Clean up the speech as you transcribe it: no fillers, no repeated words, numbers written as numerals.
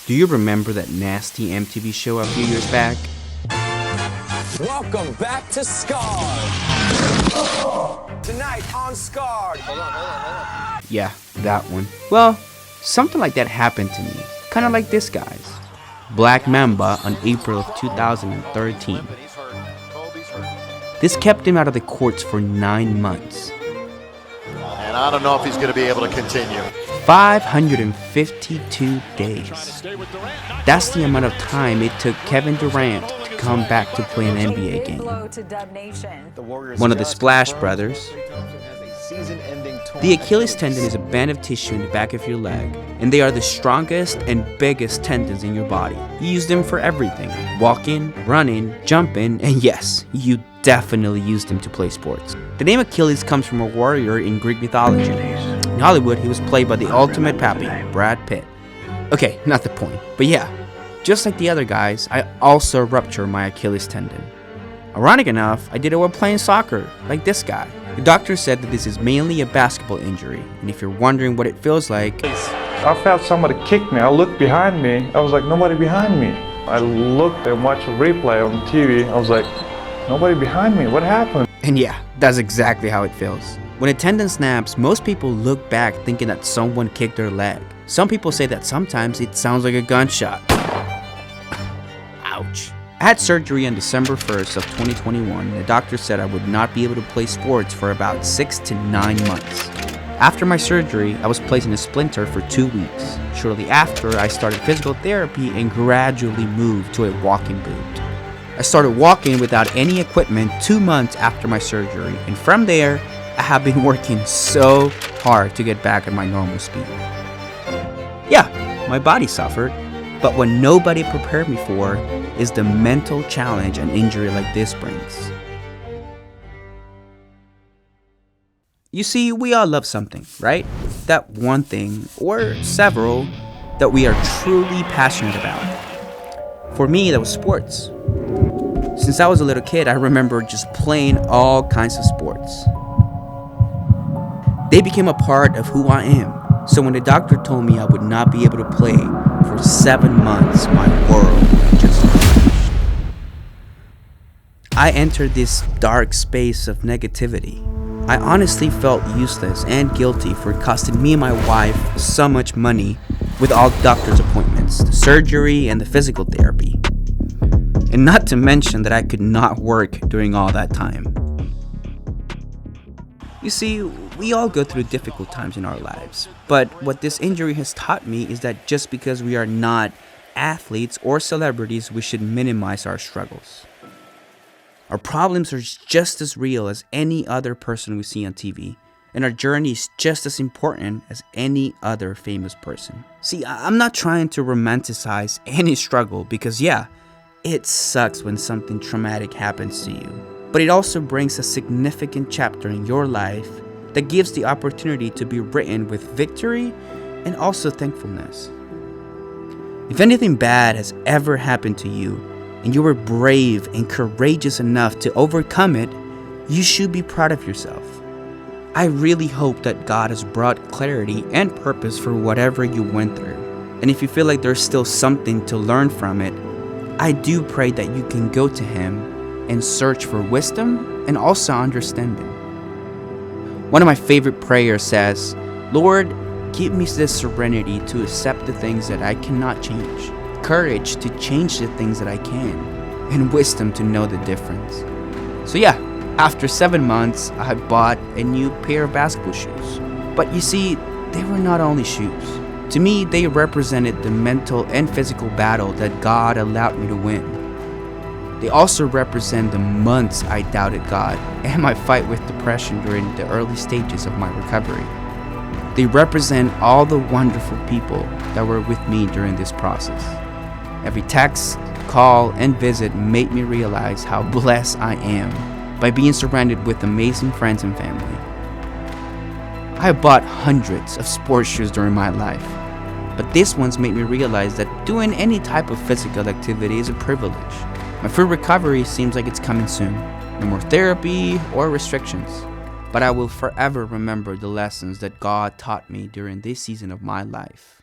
Do you remember that nasty MTV show a few years back? Welcome back to Scarred. Tonight on Scarred. Hold on. Yeah, that one. Well, something like that happened to me. Kind of like this guy's. Black Mamba on April of 2013. This kept him out of the courts for 9 months. And I don't know if he's going to be able to continue. 552 days. That's the amount of time it took Kevin Durant to come back to play an NBA game. One of the Splash Brothers. The Achilles tendon is a band of tissue in the back of your leg, and they are the strongest and biggest tendons in your body. You use them for everything: walking, running, jumping, and yes, you definitely use them to play sports. The name Achilles comes from a warrior in Greek mythology. In Hollywood, he was played by the ultimate pappy, Brad Pitt. Okay, not the point, but yeah, just like the other guys, I also ruptured my Achilles tendon. Ironic enough, I did it while playing soccer, like this guy. The doctor said that this is mainly a basketball injury, and if you're wondering what it feels like, I felt somebody kick me. I looked behind me. I was like, nobody behind me. I looked and watched a replay on TV. I was like, nobody behind me. What happened? and yeah, that's exactly how it feels. When a tendon snaps, most people look back thinking that someone kicked their leg. Some people say that sometimes it sounds like a gunshot. Ouch. I had surgery on December 1st of 2021, and the doctor said I would not be able to play sports for about 6 to 9 months. After my surgery, I was placed in a splinter for 2 weeks. Shortly after, I started physical therapy and gradually moved to a walking boot. I started walking without any equipment 2 months after my surgery, and from there, I have been working so hard to get back at my normal speed. Yeah, my body suffered, but what nobody prepared me for is the mental challenge an injury like this brings. You see, we all love something, right? That one thing, or several, that we are truly passionate about. For me, that was sports. Since I was a little kid, I remember just playing all kinds of sports. They became a part of who I am. So when the doctor told me I would not be able to play for 7 months, my world just crashed. I entered this dark space of negativity. I honestly felt useless and guilty for costing me and my wife so much money with all doctor's appointments, the surgery, and the physical therapy. And not to mention that I could not work during all that time. You see, we all go through difficult times in our lives, but what this injury has taught me is that just because we are not athletes or celebrities, we should minimize our struggles. Our problems are just as real as any other person we see on TV, and our journey is just as important as any other famous person. See, I'm not trying to romanticize any struggle because yeah, it sucks when something traumatic happens to you. But it also brings a significant chapter in your life that gives the opportunity to be written with victory and also thankfulness. If anything bad has ever happened to you and you were brave and courageous enough to overcome it, you should be proud of yourself. I really hope that God has brought clarity and purpose for whatever you went through. And if you feel like there's still something to learn from it, I do pray that you can go to Him and search for wisdom and also understanding. One of my favorite prayers says, Lord, give me this serenity to accept the things that I cannot change, courage to change the things that I can, and wisdom to know the difference. So yeah, after 7 months, I bought a new pair of basketball shoes. But you see, they were not only shoes. To me, they represented the mental and physical battle that God allowed me to win. They also represent the months I doubted God and my fight with depression during the early stages of my recovery. They represent all the wonderful people that were with me during this process. Every text, call, and visit made me realize how blessed I am by being surrounded with amazing friends and family. I have bought hundreds of sports shoes during my life, but these ones made me realize that doing any type of physical activity is a privilege. My full recovery seems like it's coming soon. No more therapy or restrictions. But I will forever remember the lessons that God taught me during this season of my life.